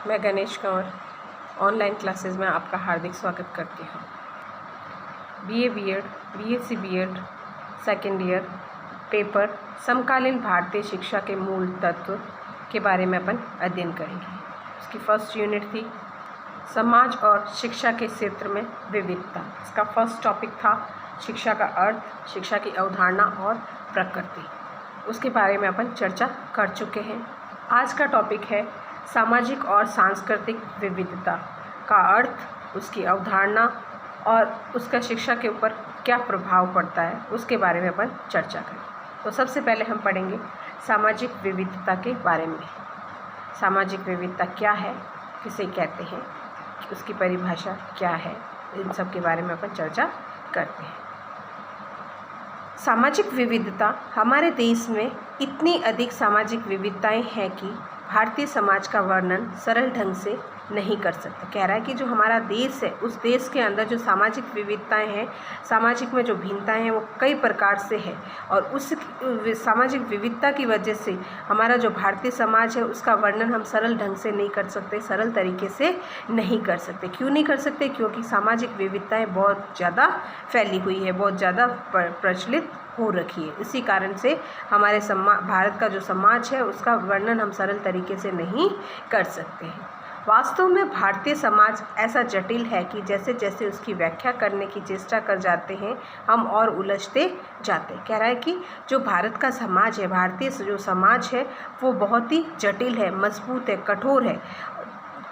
मैं Ganesh Kanwar online classes में आपका हार्दिक स्वागत करती हूँ। BA BEd, BSc BEd second year paper समकालीन भारतीय शिक्षा के मूल तत्व के बारे में अपन अध्ययन करेंगे। उसकी फर्स्ट यूनिट थी समाज और शिक्षा के क्षेत्र में विविधता। इसका फर्स्ट टॉपिक था शिक्षा का अर्थ, शिक्षा की अवधारणा और प्रकृति। उसके बारे में अपन चर्चा कर चुके हैं। आज का टॉपिक है सामाजिक और सांस्कृतिक विविधता का अर्थ, उसकी अवधारणा और उसका शिक्षा के ऊपर क्या प्रभाव पड़ता है, उसके बारे में अपन चर्चा करें। तो सबसे पहले हम पढ़ेंगे सामाजिक विविधता के बारे में। सामाजिक विविधता क्या है, किसे कहते हैं, उसकी परिभाषा क्या है, इन सब के बारे में अपन चर्चा करते हैं। सामाजिक विविधता, हमारे देश में इतनी अधिक सामाजिक विविधताएं हैं कि भारतीय समाज का वर्णन सरल ढंग से नहीं कर सकते। कह रहा है कि जो हमारा देश है, उस देश के अंदर जो सामाजिक विविधताएं हैं, सामाजिक में जो भिन्नताएं हैं, वो कई प्रकार से है। और उस सामाजिक विविधता की वजह से हमारा जो भारतीय समाज है, उसका वर्णन हम सरल ढंग से नहीं कर सकते, सरल तरीके से नहीं कर सकते। क्यों नहीं कर सकते? क्योंकि सामाजिक विविधताएं बहुत ज़्यादा फैली हुई है, बहुत ज़्यादा प्रचलित हो रखी है। इसी कारण से हमारे भारत का जो समाज है, उसका वर्णन हम सरल तरीके से नहीं कर सकते हैं। वास्तव में भारतीय समाज ऐसा जटिल है कि जैसे जैसे उसकी व्याख्या करने की चेष्टा कर जाते हैं, हम और उलझते जाते हैं। कह रहा है कि जो भारत का समाज है, भारतीय जो समाज है, वो बहुत ही जटिल है, मजबूत है, कठोर है।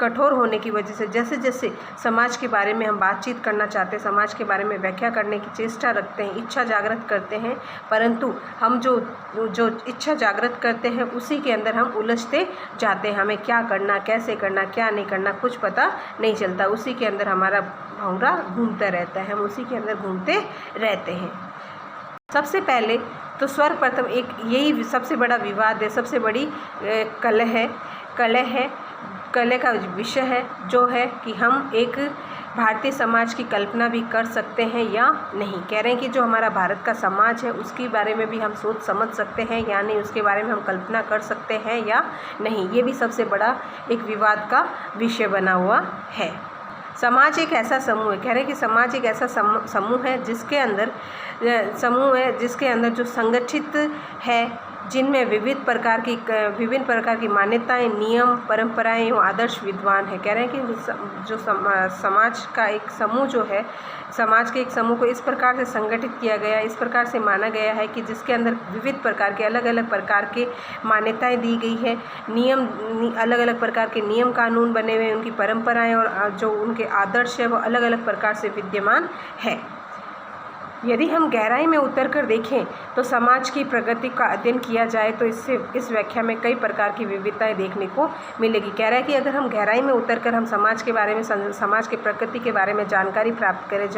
कठोर होने की वजह से जैसे जैसे समाज के बारे में हम बातचीत करना चाहते हैं, समाज के बारे में व्याख्या करने की चेष्टा रखते हैं, इच्छा जागृत करते हैं, परंतु हम जो इच्छा जागृत करते हैं, उसी के अंदर हम उलझते जाते हैं। हमें क्या करना, कैसे करना, क्या नहीं करना, कुछ पता नहीं चलता। उसी के अंदर हमारा भंवरा घूमता रहता है, हम उसी के अंदर घूमते रहते हैं। सबसे पहले तो सर्वप्रथम एक यही सबसे बड़ा विवाद है, सबसे बड़ी कलह का विषय है, जो है कि हम एक भारतीय समाज की कल्पना भी कर सकते हैं या नहीं। कह रहे हैं कि जो हमारा भारत का समाज है, उसके बारे में भी हम सोच समझ सकते हैं या नहीं, उसके बारे में हम कल्पना कर सकते हैं या नहीं। ये भी सबसे बड़ा एक विवाद का विषय बना हुआ है। समाज एक ऐसा समूह है, कह रहे हैं कि समाज एक ऐसा समूह है जिसके अंदर जो संगठित है, जिनमें विभिन्न प्रकार की मान्यताएं, नियम, परंपराएं एवं आदर्श विद्वान है। कह रहे हैं कि जो समाज का एक समूह जो है, समाज के एक समूह को इस प्रकार से संगठित किया गया, इस प्रकार से माना गया है कि जिसके अंदर विविध प्रकार के अलग अलग प्रकार के मान्यताएं दी गई है, अलग अलग प्रकार के नियम कानून बने हुए हैं, उनकी परंपराएं और जो उनके आदर्श है, वो अलग अलग प्रकार से विद्यमान है। यदि हम गहराई में उतरकर देखें तो समाज की प्रगति का अध्ययन किया जाए तो इस व्याख्या में कई प्रकार की विविधताएं देखने को मिलेगी। कह रहा है कि अगर हम गहराई में उतरकर हम समाज के बारे में, समाज की प्रकृति के बारे में जानकारी प्राप्त करें,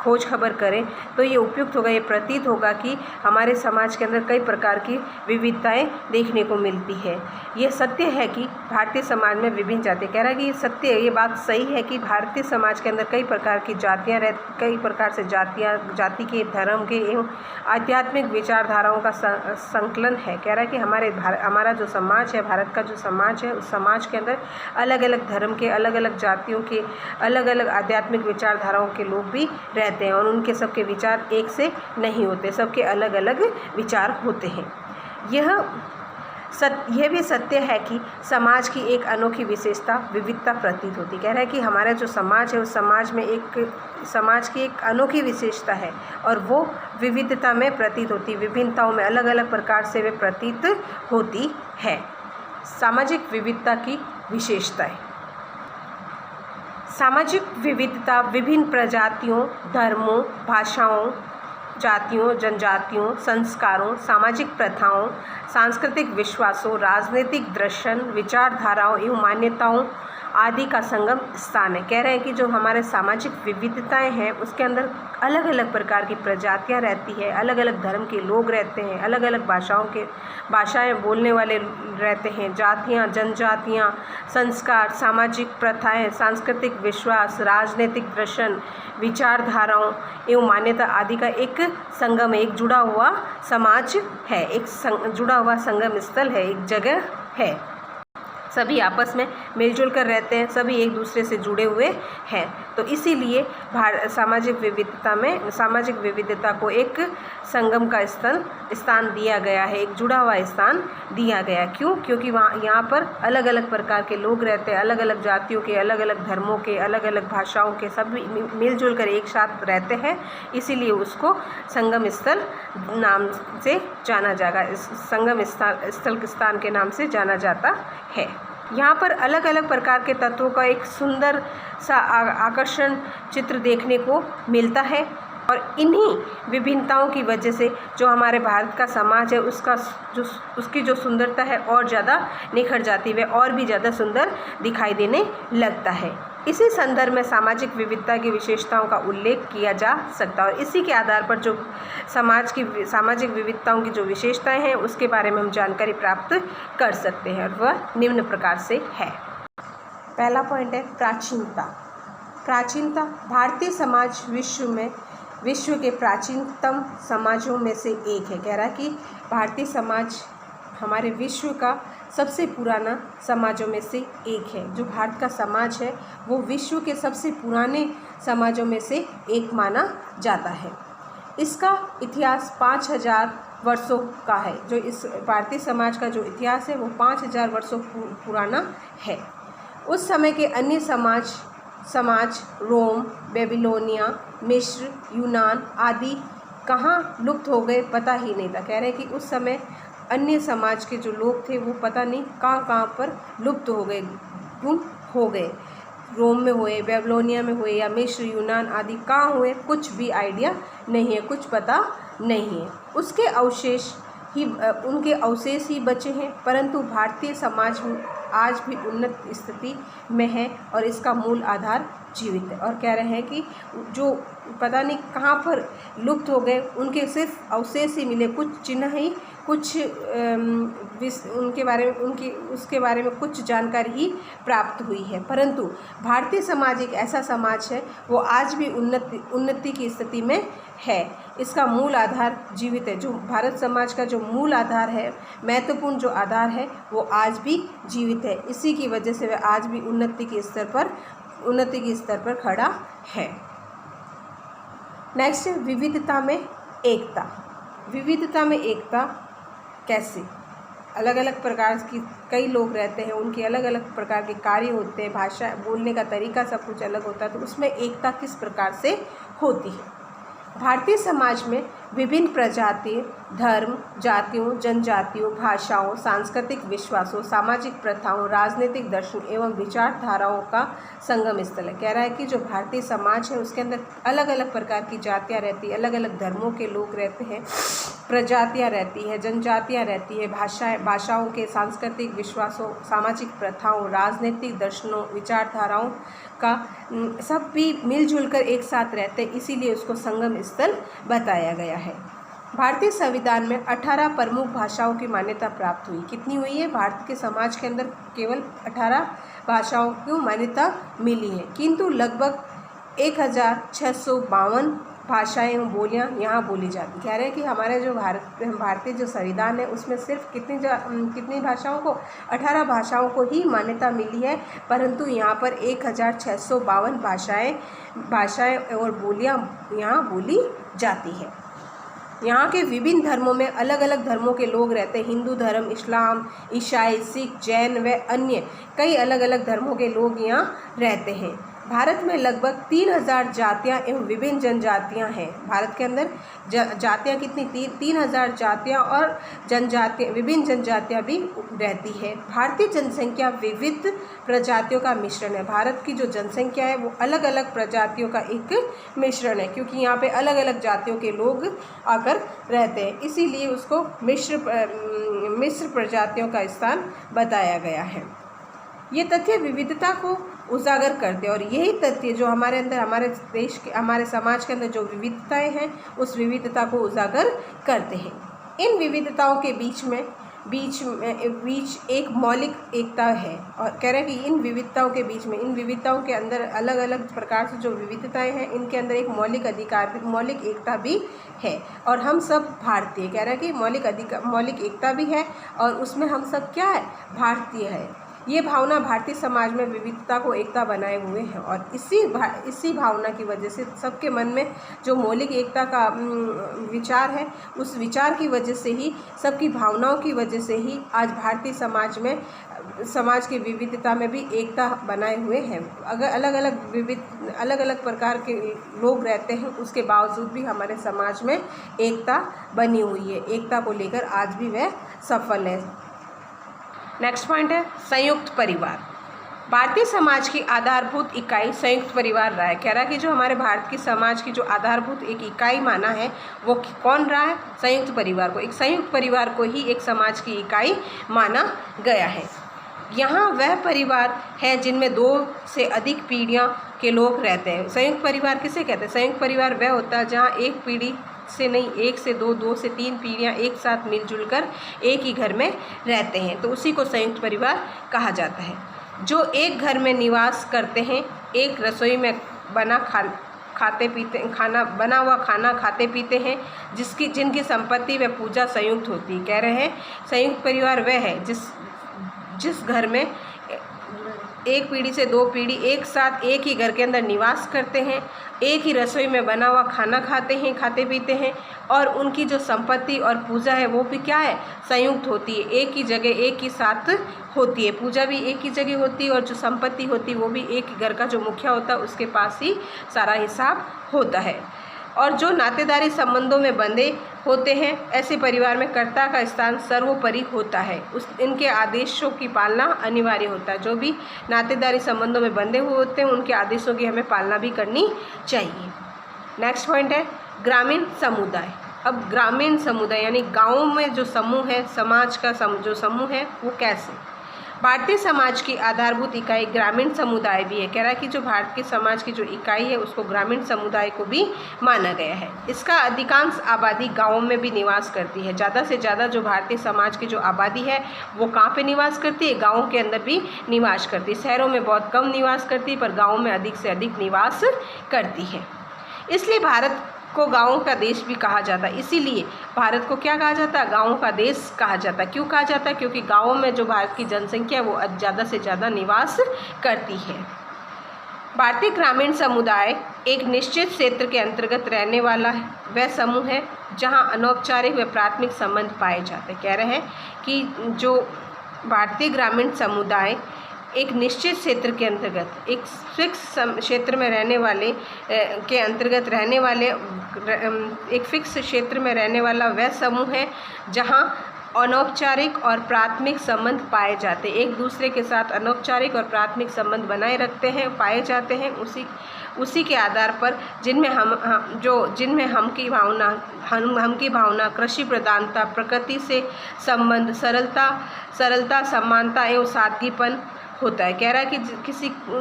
खोज खबर करें, तो ये उपयुक्त होगा, ये प्रतीत होगा कि हमारे समाज के अंदर कई प्रकार की विविधताएं देखने को मिलती है। ये सत्य है कि भारतीय समाज में विभिन्न जातियाँ, कह रहा है कि ये सत्य है, ये बात सही है कि भारतीय समाज के अंदर कई प्रकार की जातियाँ कई प्रकार से जाति के, धर्म के एवं आध्यात्मिक विचारधाराओं का संकलन है। कह रहा है कि हमारा जो समाज है, भारत का जो समाज है, उस समाज के अंदर अलग अलग धर्म के, अलग अलग जातियों के, अलग अलग आध्यात्मिक विचारधाराओं के लोग भी रहते हैं और उनके सबके विचार एक से नहीं होते, सबके अलग अलग विचार होते हैं। यह भी सत्य है कि समाज की एक अनोखी विशेषता विविधता प्रतीत होती। कह रहा है कि हमारा जो समाज है, उस समाज की एक अनोखी विशेषता है और वो विविधता में प्रतीत होती, विभिन्नताओं में अलग अलग प्रकार से वे प्रतीत होती है। सामाजिक विविधता की विशेषताएं। सामाजिक विविधता विभिन्न प्रजातियों, धर्मों, भाषाओं, जातियों, जनजातियों, संस्कारों, सामाजिक प्रथाओं, सांस्कृतिक विश्वासों, राजनीतिक दर्शन, विचारधाराओं एवं मान्यताओं आदि का संगम स्थान है। कह रहे हैं कि जो हमारे सामाजिक विविधताएं हैं, उसके अंदर अलग अलग प्रकार की प्रजातियां रहती है, अलग अलग धर्म के लोग रहते हैं, अलग अलग भाषाएं बोलने वाले रहते हैं, जातियां, जनजातियां, संस्कार, सामाजिक प्रथाएं, सांस्कृतिक विश्वास, राजनीतिक दर्शन, विचारधाराओं एवं मान्यता आदि का एक संगम है, एक जुड़ा हुआ समाज है, एक जुड़ा हुआ संगम स्थल है, एक जगह है। सभी आपस में मिलजुल कर रहते हैं, सभी एक दूसरे से जुड़े हुए हैं। तो इसीलिए सामाजिक विविधता को एक संगम का स्थान दिया गया है, एक जुड़ा हुआ स्थान दिया गया। क्यों? क्योंकि यहाँ पर अलग अलग प्रकार के लोग रहते हैं, अलग अलग जातियों के, अलग अलग धर्मों के, अलग अलग भाषाओं के, सभी मिलजुल कर एक साथ रहते हैं। इसीलिए उसको संगम स्थल नाम से जाना जाएगा, संगम स्थान के नाम से जाना जाता है। यहाँ पर अलग अलग प्रकार के तत्वों का एक सुंदर सा आकर्षण चित्र देखने को मिलता है, और इन्हीं विभिन्नताओं की वजह से जो हमारे भारत का समाज है उसकी जो सुंदरता है और ज़्यादा निखर जाती है, और भी ज़्यादा सुंदर दिखाई देने लगता है। इसी संदर्भ में सामाजिक विविधता की विशेषताओं का उल्लेख किया जा सकता है, और इसी के आधार पर जो सामाजिक विविधताओं की जो विशेषताएं हैं उसके बारे में हम जानकारी प्राप्त कर सकते हैं, और वह निम्न प्रकार से है। पहला पॉइंट है प्राचीनता। प्राचीनता भारतीय समाज विश्व के प्राचीनतम समाजों में से एक है। कह रहा है कि भारतीय समाज हमारे विश्व का सबसे पुराना समाजों में से एक है। जो भारत का समाज है वो विश्व के सबसे पुराने समाजों में से एक माना जाता है। इसका इतिहास 5000 वर्षों का है। जो इस भारतीय समाज का जो इतिहास है वो 5000 वर्षों पुराना है। उस समय के अन्य समाज रोम, बेबीलोनिया, मिस्र, यूनान आदि कहाँ लुप्त हो गए पता ही नहीं था। कह रहे हैं कि उस समय अन्य समाज के जो लोग थे वो पता नहीं कहाँ पर लुप्त हो गए, गुम हो गए। रोम में हुए, बेबीलोनिया में हुए, या मिस्र, यूनान आदि कहाँ हुए कुछ भी आइडिया नहीं है, कुछ पता नहीं है। उनके अवशेष ही बचे हैं, परंतु भारतीय समाज आज भी उन्नत स्थिति में है और इसका मूल आधार जीवित है। और कह रहे हैं कि जो पता नहीं कहाँ पर लुप्त हो गए, उनके सिर्फ अवशेष ही मिले, कुछ चिन्ह ही, कुछ उसके बारे में कुछ जानकारी ही प्राप्त हुई है। परंतु भारतीय समाज एक ऐसा समाज है वो आज भी उन्नति की स्थिति में है। इसका मूल आधार जीवित है। जो भारत समाज का जो मूल आधार है, महत्वपूर्ण जो आधार है, वो आज भी जीवित है। इसी की वजह से वह आज भी उन्नति के स्तर पर खड़ा है। नेक्स्ट है विविधता में एकता। विविधता में एकता कैसे? अलग अलग प्रकार की कई लोग रहते हैं, उनके अलग अलग प्रकार के कार्य होते हैं, भाषा बोलने का तरीका सब कुछ अलग होता है, तो उसमें एकता किस प्रकार से होती है? भारतीय समाज में विभिन्न प्रजाति, धर्म, जातियों, जनजातियों, भाषाओं, सांस्कृतिक विश्वासों, सामाजिक प्रथाओं, राजनीतिक दर्शन एवं विचारधाराओं का संगम स्थल है। कह रहा है कि जो भारतीय समाज है उसके अंदर अलग अलग प्रकार की जातियाँ रहती है, अलग अलग धर्मों के लोग रहते हैं, प्रजातियाँ रहती है, जनजातियाँ रहती है, भाषाओं के, सांस्कृतिक विश्वासों, सामाजिक प्रथाओं, राजनीतिक दर्शनों, विचारधाराओं का सब भी मिलजुल कर एक साथ रहते हैं, इसीलिए उसको संगम स्थल बताया गया है। भारतीय संविधान में 18 प्रमुख भाषाओं की मान्यता प्राप्त हुई। कितनी हुई है? भारत के समाज के अंदर केवल 18 भाषाओं की मान्यता मिली है, किंतु लगभग 1652 भाषाएं एवं बोलियाँ यहाँ बोली जाती। कह रहे हैं कि हमारे जो भारतीय जो संविधान है उसमें सिर्फ कितनी भाषाओं को, 18 भाषाओं को ही मान्यता मिली है, परंतु यहाँ पर 1652 भाषाएं और बोलियाँ यहाँ बोली जाती है। यहाँ के विभिन्न धर्मों में अलग अलग धर्मों के लोग रहते हैं। हिंदू धर्म, इस्लाम, ईसाई, सिख, जैन व अन्य कई अलग अलग धर्मों के लोग यहाँ रहते हैं। भारत में लगभग 3000 जातियाँ एवं विभिन्न जनजातियाँ हैं। भारत के अंदर जातियाँ कितनी? 3000 जातियाँ और जनजातियाँ, विभिन्न जनजातियाँ भी रहती है। भारतीय जनसंख्या विविध प्रजातियों का मिश्रण है। भारत की जो जनसंख्या है वो अलग अलग प्रजातियों का एक मिश्रण है, क्योंकि यहाँ पे अलग अलग जातियों के लोग आकर रहते हैं, इसीलिए उसको मिश्र प्रजातियों का स्थान बताया गया है। ये तथ्य विविधता को उजागर करते हैं, और यही तथ्य जो हमारे अंदर, हमारे देश के, हमारे समाज के अंदर जो विविधताएं हैं उस विविधता को उजागर करते हैं। इन विविधताओं के बीच एक मौलिक एकता है, और कह रहे हैं कि इन विविधताओं के अंदर अलग अलग प्रकार से जो विविधताएं हैं इनके अंदर एक मौलिक एकता भी है, और हम सब भारतीय। कह रहे हैं कि मौलिक एकता भी है और उसमें हम सब क्या है? भारतीय है। ये भावना भारतीय समाज में विविधता को एकता बनाए हुए है और इसी भावना की वजह से सबके मन में जो मौलिक एकता का विचार है, उस विचार की वजह से ही, सबकी भावनाओं की वजह से ही आज भारतीय समाज की विविधता में भी एकता बनाए हुए हैं। अगर अलग अलग प्रकार के लोग रहते हैं, उसके बावजूद भी हमारे समाज में एकता बनी हुई है। एकता को लेकर आज भी वह सफल है। नेक्स्ट पॉइंट है संयुक्त परिवार। भारतीय समाज की आधारभूत इकाई संयुक्त परिवार रहा है। कह रहा है कि जो हमारे भारत की समाज की जो आधारभूत एक इकाई माना है वो कौन रहा है? संयुक्त परिवार को। एक संयुक्त परिवार को ही एक समाज की इकाई माना गया है। यहाँ वह परिवार है जिनमें 2 से अधिक पीढ़ियाँ के लोग रहते हैं। संयुक्त परिवार किसे कहते हैं? संयुक्त परिवार वह होता है जहाँ एक पीढ़ी से नहीं, 1 से 2, 2 से 3 पीढ़ियाँ एक साथ मिलजुल कर एक ही घर में रहते हैं, तो उसी को संयुक्त परिवार कहा जाता है। जो एक घर में निवास करते हैं, एक रसोई में बना हुआ खाना खाते पीते हैं, जिनकी संपत्ति व पूजा संयुक्त होती है। कह रहे हैं संयुक्त परिवार वह है जिस घर में एक पीढ़ी से 2 पीढ़ी एक साथ एक ही घर के अंदर निवास करते हैं, एक ही रसोई में बना हुआ खाना खाते पीते हैं, और उनकी जो संपत्ति और पूजा है वो भी क्या है? संयुक्त होती है, एक ही जगह एक ही साथ होती है। पूजा भी एक ही जगह होती है और जो संपत्ति होती है वो भी एक ही घर का जो मुखिया होता है उसके पास ही सारा हिसाब होता है। और जो नातेदारी संबंधों में बंधे होते हैं, ऐसे परिवार में कर्ता का स्थान सर्वोपरि होता है। इनके आदेशों की पालना अनिवार्य होता है। जो भी नातेदारी संबंधों में बंधे हुए होते हैं उनके आदेशों की हमें पालना भी करनी चाहिए। नेक्स्ट पॉइंट है ग्रामीण समुदाय। अब ग्रामीण समुदाय यानी गाँव में जो समूह है, समाज का जो समूह है वो कैसे? भारतीय समाज की आधारभूत इकाई ग्रामीण समुदाय भी है। कह रहा है कि जो भारत के समाज की जो इकाई है उसको ग्रामीण समुदाय को भी माना गया है। इसका अधिकांश आबादी गाँवों में भी निवास करती है। ज़्यादा से ज़्यादा जो भारतीय समाज की जो आबादी है वो कहाँ पे निवास करती है? गाँवों के अंदर भी निवास करती है। शहरों में बहुत कम निवास करती है, पर गाँवों में अधिक से अधिक निवास करती है। इसलिए भारत को गाँवों का देश भी कहा जाता है। इसीलिए भारत को क्या कहा जाता है? गाँवों का देश कहा जाता है। क्यों कहा जाता है? क्योंकि गाँवों में जो भारत की जनसंख्या है वो ज़्यादा से ज़्यादा निवास करती है। भारतीय ग्रामीण समुदाय एक निश्चित क्षेत्र के अंतर्गत रहने वाला वह समूह है जहाँ अनौपचारिक व प्राथमिक संबंध पाए जाते हैं। कह रहे हैं कि जो भारतीय ग्रामीण समुदाय एक निश्चित क्षेत्र के अंतर्गत, एक फिक्स क्षेत्र में रहने वाले के अंतर्गत रहने वाले एक फिक्स क्षेत्र में रहने वाला वह समूह है जहां अनौपचारिक और प्राथमिक संबंध पाए जाते हैं। एक दूसरे के साथ अनौपचारिक और प्राथमिक संबंध बनाए रखते हैं, पाए जाते हैं। उसी के आधार पर जिनमें हम की भावना, कृषि प्रधानता, प्रकृति से संबंध, सरलता, समानता एवं सादगीपन होता है। कह रहा है कि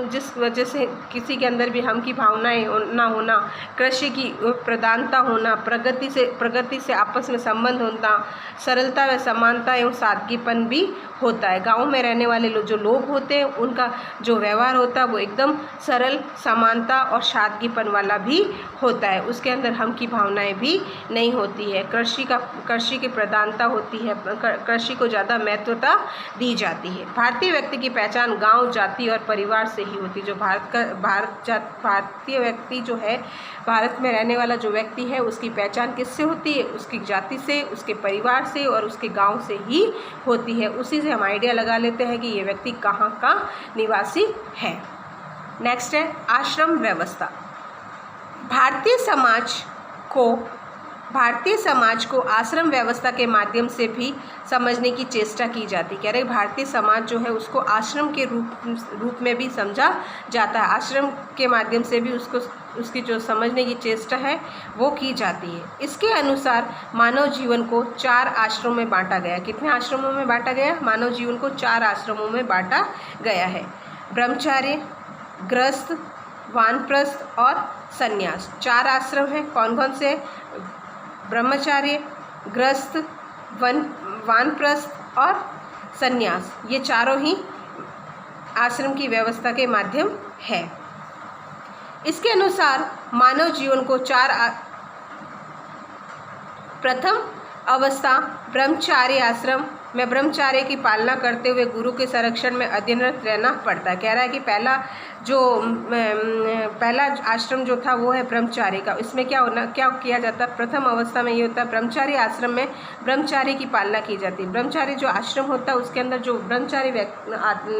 जिस वजह से किसी के अंदर भी हम की भावनाएं ना होना, कृषि की प्रधानता होना, प्रगति से आपस में संबंध होना, सरलता व समानता एवं सादगीपन भी होता है। गाँव में रहने वाले जो लोग होते हैं उनका जो व्यवहार होता है वो एकदम सरल, समानता और सादगीपन वाला भी होता है। उसके अंदर हम की भावनाएं भी नहीं होती है। कृषि की प्रधानता होती है, कृषि को ज़्यादा महत्वता दी जाती है। भारतीय व्यक्ति की पहचान गांव, जाति और परिवार से ही होती है। जो भारतीय व्यक्ति जो है, भारत में रहने वाला जो व्यक्ति है उसकी पहचान किससे होती है? उसकी जाति से, उसके परिवार से और उसके गांव से ही होती है। उसी से हम आइडिया लगा लेते हैं कि ये व्यक्ति कहाँ का निवासी है। नेक्स्ट है आश्रम व्यवस्था। भारतीय समाज को आश्रम व्यवस्था के माध्यम से भी समझने की चेष्टा की जाती है। कह रहे भारतीय समाज जो है उसको आश्रम के रूप में भी समझा जाता है। आश्रम के माध्यम से भी उसकी जो समझने की चेष्टा है वो की जाती है। इसके अनुसार मानव जीवन को 4 आश्रमों में बांटा गया। कितने आश्रमों में बांटा गया? मानव जीवन को 4 आश्रमों में बांटा गया है। ब्रह्मचार्य, गृहस्थ, वानप्रस्थ और संन्यास। 4 आश्रम हैं। कौन कौन से? ब्रह्मचार्य, गृहस्थ, वानप्रस्थ और संन्यास। ये चारों ही आश्रम की व्यवस्था के माध्यम है। इसके अनुसार मानव जीवन को 4 प्रथम अवस्था ब्रह्मचार्य आश्रम, में ब्रह्मचार्य की पालना करते हुए गुरु के संरक्षण में अध्ययनरत रहना पड़ता है। कह रहा है कि पहला आश्रम जो था वो है ब्रह्मचार्य का। इसमें क्या किया जाता है? प्रथम अवस्था में ये होता है, ब्रह्मचार्य आश्रम में ब्रह्मचार्य की पालना की जाती है। ब्रह्मचार्य जो आश्रम होता है उसके अंदर जो ब्रह्मचार्य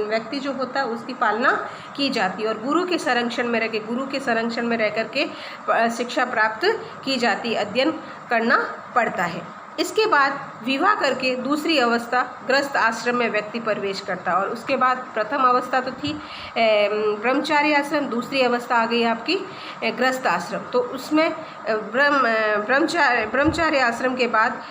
व्यक्ति जो होता है उसकी पालना की जाती है और गुरु के संरक्षण में रह करके शिक्षा प्राप्त की जाती है, अध्ययन करना पड़ता है। इसके बाद विवाह करके दूसरी अवस्था गृहस्थ आश्रम में व्यक्ति प्रवेश करता है। और उसके बाद प्रथम अवस्था तो थी ब्रह्मचार्य आश्रम, दूसरी अवस्था आ गई आपकी गृहस्थ आश्रम। तो उसमें ब्रह्मचार्य आश्रम के बाद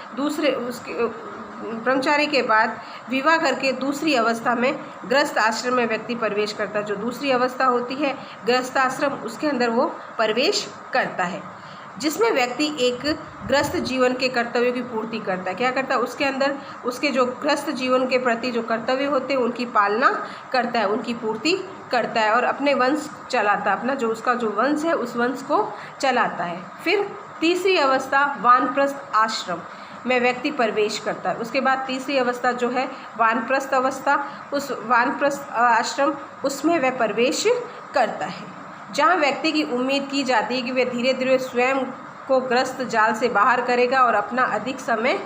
ब्रह्मचार्य के बाद विवाह करके दूसरी अवस्था में गृहस्थ आश्रम में व्यक्ति प्रवेश करता है। जो दूसरी अवस्था होती है गृहस्थ आश्रम, उसके अंदर वो प्रवेश करता है, जिसमें व्यक्ति एक गृहस्थ जीवन के कर्तव्यों की पूर्ति करता है। क्या करता है? उसके अंदर उसके जो गृहस्थ जीवन के प्रति जो कर्तव्य होते हैं उनकी पालना करता है, उनकी पूर्ति करता है और अपने वंश चलाता है, अपना जो उसका जो वंश है उस वंश को चलाता है। फिर तीसरी अवस्था वानप्रस्थ आश्रम में व्यक्ति प्रवेश करता है। उसके बाद तीसरी अवस्था जो है वानप्रस्थ अवस्था, उस वानप्रस्थ आश्रम उसमें वह प्रवेश करता है, जहाँ व्यक्ति की उम्मीद की जाती है कि वह धीरे धीरे स्वयं को ग्रस्त जाल से बाहर करेगा और अपना अधिक समय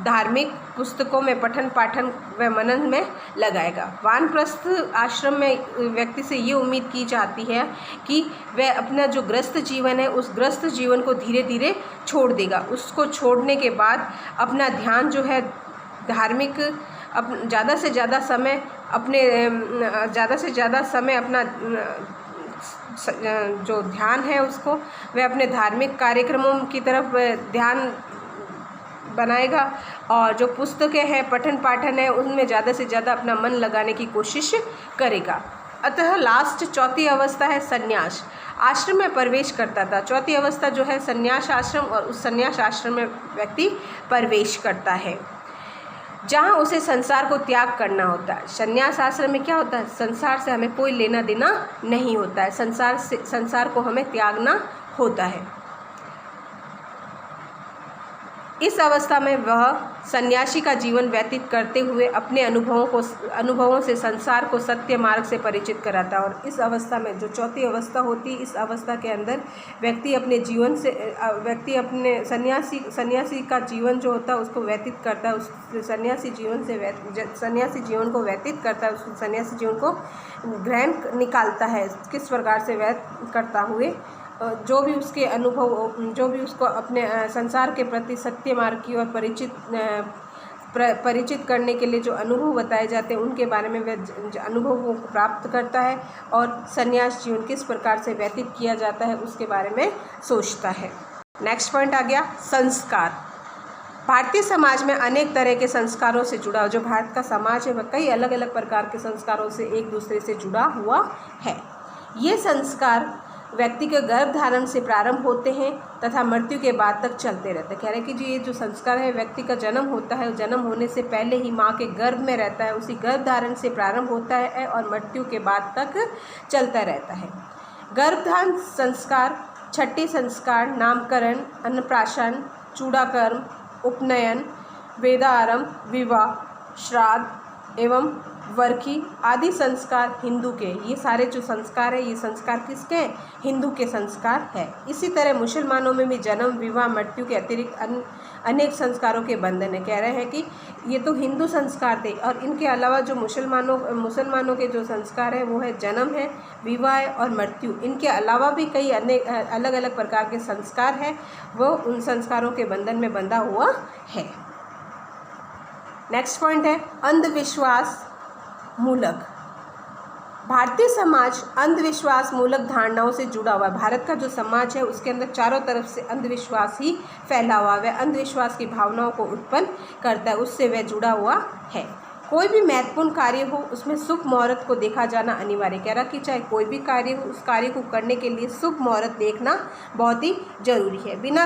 धार्मिक पुस्तकों में पठन पाठन व मनन में लगाएगा। वानप्रस्थ आश्रम में व्यक्ति से ये उम्मीद की जाती है कि वह अपना जो ग्रस्त जीवन है उस ग्रस्त जीवन को धीरे धीरे छोड़ देगा। उसको छोड़ने के बाद अपना ध्यान जो है धार्मिक ज़्यादा से ज़्यादा समय अपना जो ध्यान है उसको वह अपने धार्मिक कार्यक्रमों की तरफ ध्यान बनाएगा और जो पुस्तकें हैं पठन पाठन है उनमें ज़्यादा से ज़्यादा अपना मन लगाने की कोशिश करेगा। अतः लास्ट चौथी अवस्था है संन्यास आश्रम में प्रवेश करता था। चौथी अवस्था जो है संन्यास आश्रम, और उस संन्यास आश्रम में व्यक्ति प्रवेश करता है जहाँ उसे संसार को त्याग करना होता है। संन्यास आश्रम में क्या होता है? संसार से हमें कोई लेना देना नहीं होता है, संसार को हमें त्यागना होता है। इस अवस्था में वह सन्यासी का जीवन व्यतीत करते हुए अपने अनुभवों से संसार को सत्य मार्ग से परिचित कराता है। और इस अवस्था में जो चौथी अवस्था होती है, इस अवस्था के अंदर व्यक्ति अपने सन्यासी का जीवन जो होता है उसको व्यतीत करता है, उस सन्यासी जीवन को व्यतीत करता है, उस सन्यासी जीवन को ग्रहण निकालता है। किस प्रकार से व्यतीत करता हुए जो भी उसके अनुभव, जो भी उसको अपने संसार के प्रति सत्य मार्ग की ओर परिचित करने के लिए जो अनुभव बताए जाते हैं उनके बारे में वह अनुभवों को प्राप्त करता है और संन्यास जीवन किस प्रकार से व्यतीत किया जाता है उसके बारे में सोचता है। नेक्स्ट पॉइंट आ गया संस्कार। भारतीय समाज में अनेक तरह के संस्कारों से जुड़ा, जो भारत का समाज है वह कई अलग अलग प्रकार के संस्कारों से एक दूसरे से जुड़ा हुआ है। ये संस्कार व्यक्ति के गर्भ धारण से प्रारंभ होते हैं तथा मृत्यु के बाद तक चलते रहते हैं। कह रहे हैं कि जी ये जो संस्कार है व्यक्ति का जन्म होता है, जन्म होने से पहले ही माँ के गर्भ में रहता है, उसी गर्भ धारण से प्रारंभ होता है और मृत्यु के बाद तक चलता रहता है। गर्भधारण संस्कार, छठी संस्कार, नामकरण, अन्नप्राशन, चूड़ाकर्म, उपनयन, वेदारंभ, विवाह, श्राद्ध एवं वर्षी आदि संस्कार हिंदू के, ये सारे जो संस्कार है ये संस्कार किसके हैं? हिंदू के संस्कार है। इसी तरह मुसलमानों में भी जन्म, विवाह, मृत्यु के अतिरिक्त अनेक संस्कारों के बंधन है। कह रहे हैं कि ये तो हिंदू संस्कार थे और इनके अलावा जो मुसलमानों के जो संस्कार है वो है जन्म है, विवाह है और मृत्यु। इनके अलावा भी कई अनेक अलग अलग प्रकार के संस्कार है, वो उन संस्कारों के बंधन में बंधा हुआ है। नेक्स्ट पॉइंट है अंधविश्वास मूलक। भारतीय समाज अंधविश्वास मूलक धारणाओं से जुड़ा हुआ है। भारत का जो समाज है उसके अंदर चारों तरफ से अंधविश्वास ही फैला हुआ है, अंधविश्वास की भावनाओं को उत्पन्न करता है, उससे वह जुड़ा हुआ है। कोई भी महत्वपूर्ण कार्य हो उसमें शुभ मुहूर्त को देखा जाना अनिवार्य। कह रहा कि चाहे कोई भी कार्य हो उस कार्य को करने के लिए शुभ मुहूर्त देखना बहुत ही जरूरी है। बिना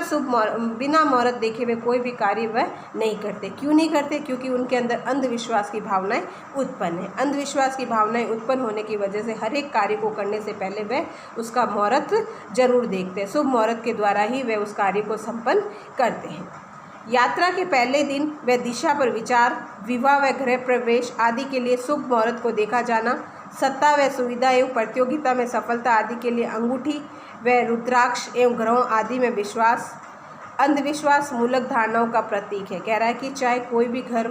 मुहूर्त देखे हुए कोई भी कार्य वह नहीं करते। क्यों नहीं करते? क्योंकि उनके अंदर अंधविश्वास की भावनाएं उत्पन्न है। अंधविश्वास की भावनाएं उत्पन्न होने की वजह से हर एक कार्य को करने से पहले वह उसका मुहूर्त जरूर देखते हैं। शुभ मुहूर्त के द्वारा ही वह उस कार्य को संपन्न करते हैं। यात्रा के पहले दिन व दिशा पर विचार, विवाह व गृह प्रवेश आदि के लिए शुभ मुहूर्त को देखा जाना, सत्ता व सुविधा एवं प्रतियोगिता में सफलता आदि के लिए अंगूठी व रुद्राक्ष एवं ग्रहों आदि में विश्वास अंधविश्वास मूलक धारणाओं का प्रतीक है। कह रहा है कि चाहे कोई भी घर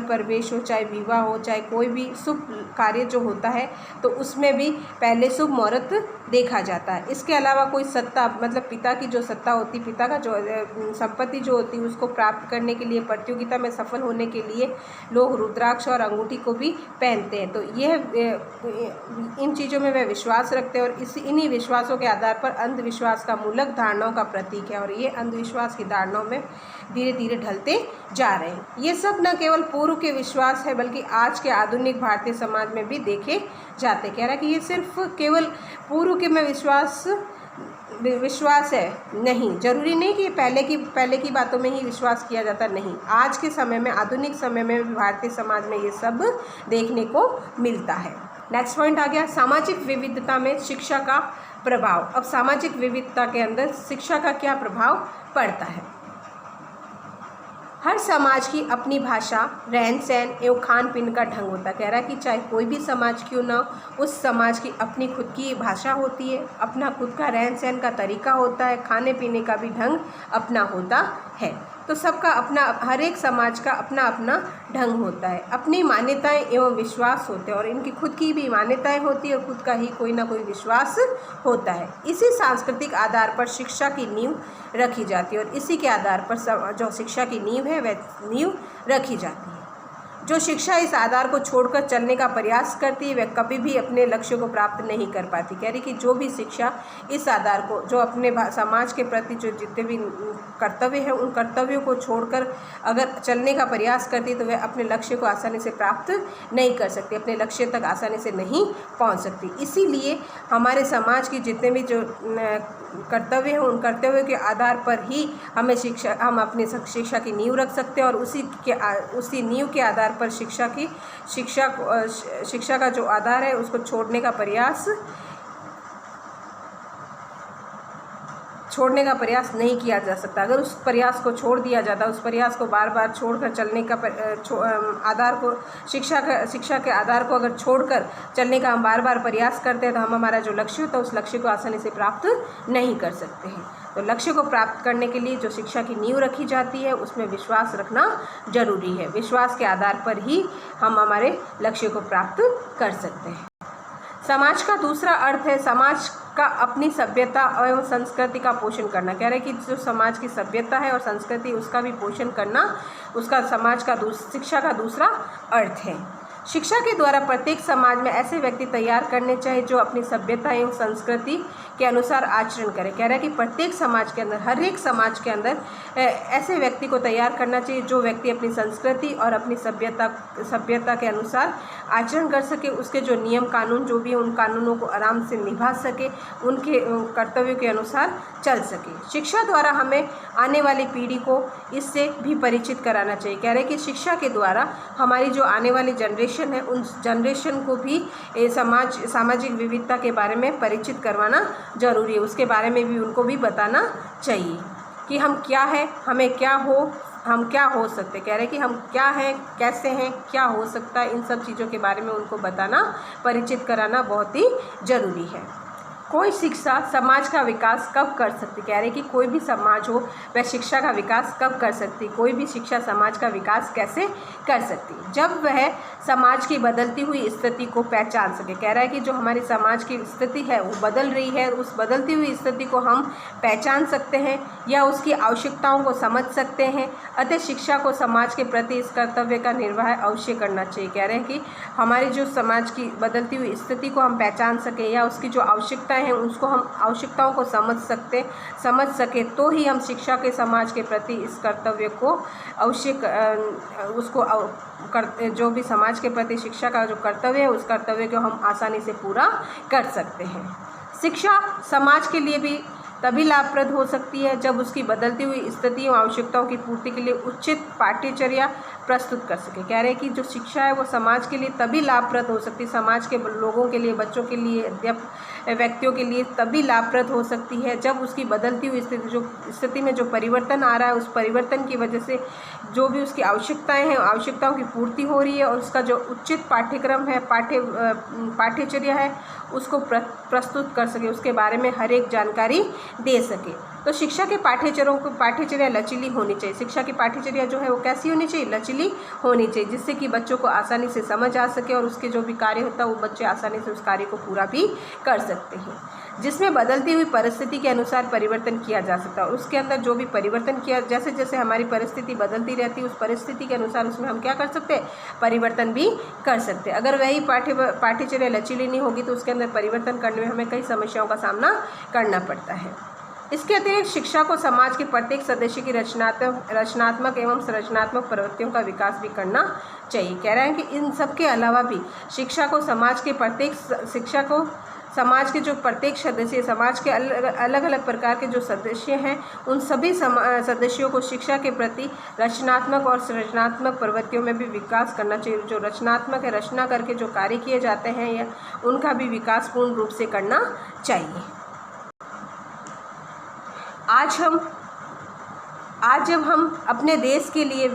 प्रवेश हो, चाहे विवाह हो, चाहे कोई भी शुभ कार्य जो होता है तो उसमें भी पहले शुभ मुहूर्त देखा जाता है। इसके अलावा कोई सत्ता, मतलब पिता की जो सत्ता होती, पिता का जो संपत्ति जो होती है उसको प्राप्त करने के लिए, प्रतियोगिता में सफल होने के लिए लोग रुद्राक्ष और अंगूठी को भी पहनते हैं। तो यह इन चीज़ों में वह विश्वास रखते हैं और इन्हीं विश्वासों के आधार पर अंधविश्वास का मूलक धारणाओं का प्रतीक है और ये अंधविश्वास की धारणाओं में धीरे धीरे ढलते जा रहे हैं। ये सब न केवल पूर्व के विश्वास है बल्कि आज के आधुनिक भारतीय समाज में भी देखे जाते। कह रहा है कि ये सिर्फ केवल पूर्व के में विश्वास है, नहीं, जरूरी नहीं कि पहले की बातों में ही विश्वास किया जाता, नहीं, आज के समय में, आधुनिक समय में भी भारतीय समाज में ये सब देखने को मिलता है। नेक्स्ट पॉइंट आ गया सामाजिक विविधता में शिक्षा का प्रभाव। अब सामाजिक विविधता के अंदर शिक्षा का क्या प्रभाव पड़ता है। हर समाज की अपनी भाषा, रहन सहन एवं खान पीन का ढंग होता है। कह रहा है कि चाहे कोई भी समाज क्यों ना हो, उस समाज की अपनी खुद की भाषा होती है, अपना खुद का रहन सहन का तरीका होता है, खाने पीने का भी ढंग अपना होता है। तो सबका अपना, हर एक समाज का अपना अपना ढंग होता है, अपनी मान्यताएं एवं विश्वास होते हैं और इनकी खुद की भी मान्यताएं होती है और खुद का ही कोई ना कोई विश्वास होता है। इसी सांस्कृतिक आधार पर शिक्षा की नींव रखी जाती है और इसी के आधार पर जो शिक्षा की नींव है वह नींव रखी जाती है। जो शिक्षा इस आधार को छोड़कर चलने का प्रयास करती है वह कभी भी अपने लक्ष्य को प्राप्त नहीं कर पाती। कह रही कि जो भी शिक्षा इस आधार को, जो अपने समाज के प्रति जो जितने भी कर्तव्य हैं उन कर्तव्यों को छोड़कर अगर चलने का प्रयास करती है तो वह अपने लक्ष्य को आसानी से प्राप्त नहीं कर सकती, अपने लक्ष्य तक आसानी से नहीं पहुँच सकती। इसीलिए हमारे समाज की जितने भी जो कर्तव्य हैं उन कर्तव्यों के आधार पर ही हम अपनी शिक्षा की नींव रख सकते हैं और उसी नींव के आधार पर शिक्षा का जो आधार है उसको छोड़ने का प्रयास नहीं किया जा सकता। अगर उस प्रयास को छोड़ दिया जाता, उस प्रयास को बार बार छोड़कर चलने का आधार को, शिक्षा के आधार को अगर छोड़कर चलने का हम बार बार प्रयास करते हैं तो हम हमारा जो लक्ष्य होता है उस लक्ष्य को आसानी से प्राप्त नहीं कर सकते हैं। तो लक्ष्य को प्राप्त करने के लिए जो शिक्षा की नींव रखी जाती है उसमें विश्वास रखना जरूरी है। विश्वास के आधार पर ही हम हमारे लक्ष्य को प्राप्त कर सकते हैं। समाज का दूसरा अर्थ है समाज का अपनी सभ्यता एवं संस्कृति का पोषण करना। कह रहे हैं कि जो समाज की सभ्यता है और संस्कृति उसका भी पोषण करना, उसका समाज का शिक्षा का दूसरा अर्थ है। शिक्षा के द्वारा प्रत्येक समाज में ऐसे व्यक्ति तैयार करने चाहिए जो अपनी सभ्यता एवं संस्कृति के अनुसार आचरण करें। कह रहा है कि प्रत्येक समाज के अंदर, हर एक समाज के अंदर ऐसे व्यक्ति को तैयार करना चाहिए जो व्यक्ति अपनी संस्कृति और अपनी सभ्यता के अनुसार आचरण कर सके, उसके जो नियम कानून जो भी उन कानूनों को आराम से निभा सके, उनके कर्तव्यों के अनुसार चल सके। शिक्षा द्वारा हमें आने वाली पीढ़ी को इससे भी परिचित कराना चाहिए। कह रहे हैं कि शिक्षा के द्वारा हमारी जो आने वाली जनरेशन है उन जनरेशन को भी सामाजिक विविधता के बारे में परिचित करवाना जरूरी है, उसके बारे में भी उनको भी बताना चाहिए कि हम क्या है, हम क्या हो सकते। कह रहे हैं कि हम क्या हैं, कैसे हैं, क्या हो सकता है, इन सब चीज़ों के बारे में उनको बताना, परिचित कराना बहुत ही ज़रूरी है। कोई शिक्षा समाज का विकास कब कर सकती। कह रहे कि कोई भी समाज हो वह शिक्षा का विकास कब कर सकती, कोई भी शिक्षा समाज का विकास कैसे कर सकती, जब वह समाज की बदलती हुई स्थिति को पहचान सके। कह रहा है कि जो हमारी समाज की स्थिति है वो बदल रही है, उस बदलती हुई स्थिति को हम पहचान सकते हैं या उसकी आवश्यकताओं को समझ सकते हैं। अतः शिक्षा को समाज के प्रति इस कर्तव्य का निर्वाह अवश्य करना चाहिए। कह रहे हैं कि हमारी जो समाज की बदलती हुई स्थिति को हम पहचान सकें या उसकी जो आवश्यकताएं हैं उसको हम आवश्यकताओं को समझ सके तो ही हम शिक्षा के समाज के प्रति इस कर्तव्य को अवश्य जो भी समाज के प्रति शिक्षा का जो कर्तव्य है उस कर्तव्य को हम आसानी से पूरा कर सकते हैं। शिक्षा समाज के लिए भी तभी लाभप्रद हो सकती है जब उसकी बदलती हुई स्थितियों और आवश्यकताओं की पूर्ति के लिए उचित पाठ्यचर्या प्रस्तुत कर सके। कह रहे हैं कि जो शिक्षा है वो समाज के लिए तभी लाभप्रद हो सकती है, समाज के लोगों के लिए, बच्चों के लिए, व्यक्तियों के लिए तभी लाभप्रद हो सकती है जब उसकी बदलती हुई स्थिति में जो परिवर्तन आ रहा है, उस परिवर्तन की वजह से जो भी उसकी आवश्यकताएं हैं, आवश्यकताओं की पूर्ति हो रही है और उसका जो उचित पाठ्यक्रम है, पाठ्यचर्या है, उसको प्रस्तुत कर सके, उसके बारे में हर एक जानकारी दे सके। तो शिक्षा के पाठ्यचर्या लचीली होनी चाहिए। शिक्षा की पाठ्यचर्या जो है वो कैसी होनी चाहिए? लचीली होनी चाहिए, जिससे कि बच्चों को आसानी से समझ आ सके और उसके जो भी कार्य होता है वो बच्चे आसानी से उस कार्य को पूरा भी कर सकते हैं, जिसमें बदलती हुई परिस्थिति के अनुसार परिवर्तन किया जा सकता है। और उसके अंदर जो भी परिवर्तन किया, जैसे जैसे हमारी परिस्थिति बदलती रहती है, उस परिस्थिति के अनुसार उसमें हम क्या कर सकते हैं? परिवर्तन भी कर सकते हैं। अगर वही पाठ्यचर्या लचीली नहीं होगी तो उसके अंदर परिवर्तन करने में हमें कई समस्याओं का सामना करना पड़ता है। इसके अतिरिक्त शिक्षा को समाज के प्रत्येक सदस्य की रचनात्मक एवं संरचनात्मक प्रवृत्तियों का विकास भी करना चाहिए। कह रहे हैं कि इन सब के अलावा भी शिक्षा को समाज के जो प्रत्येक सदस्य, समाज के अलग अलग प्रकार के जो सदस्य हैं, उन सभी सदस्यों को शिक्षा के प्रति रचनात्मक और सृजनात्मक प्रवृत्तियों में भी विकास करना चाहिए। जो रचनात्मक है, रचना करके जो कार्य किए जाते हैं या उनका भी विकास पूर्ण रूप से करना चाहिए। आज जब हम अपने देश के लिए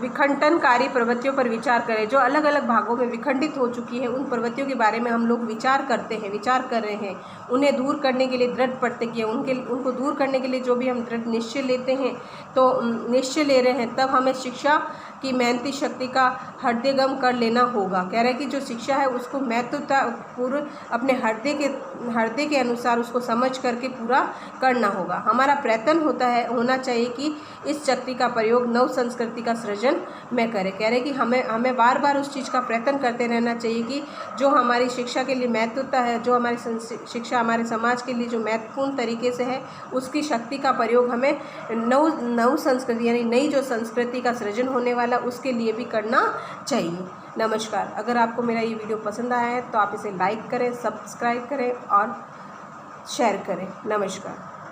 विखंडनकारी प्रवृत्तियों पर विचार करें, जो अलग अलग भागों में विखंडित हो चुकी है, उन प्रवृत्तियों के बारे में हम लोग विचार कर रहे हैं, उन्हें दूर करने के लिए दृढ़ प्रतिज्ञा, उनको दूर करने के लिए जो भी हम दृढ़ निश्चय लेते हैं, तो निश्चय ले रहे हैं, तब हमें शिक्षा की मेहनती शक्ति का हृदयंगम कर लेना होगा। कह रहे हैं कि जो शिक्षा है उसको महत्वता पूर्व अपने हृदय के अनुसार उसको समझ करके पूरा करना होगा। हमारा प्रयत्न होना चाहिए कि इस शक्ति का प्रयोग नव संस्कृति का सृजन में करें। कह रहे हैं कि हमें बार बार उस चीज़ का प्रयत्न करते रहना चाहिए कि जो हमारी शिक्षा के लिए महत्वता है, जो हमारी शिक्षा हमारे समाज के लिए जो महत्वपूर्ण तरीके से है, उसकी शक्ति का प्रयोग हमें नव संस्कृति यानी नई जो संस्कृति का सृजन होने वाला उसके लिए भी करना चाहिए। नमस्कार। अगर आपको मेरा ये वीडियो पसंद आया है तो आप इसे लाइक करें, सब्सक्राइब करें और शेयर करें। नमस्कार।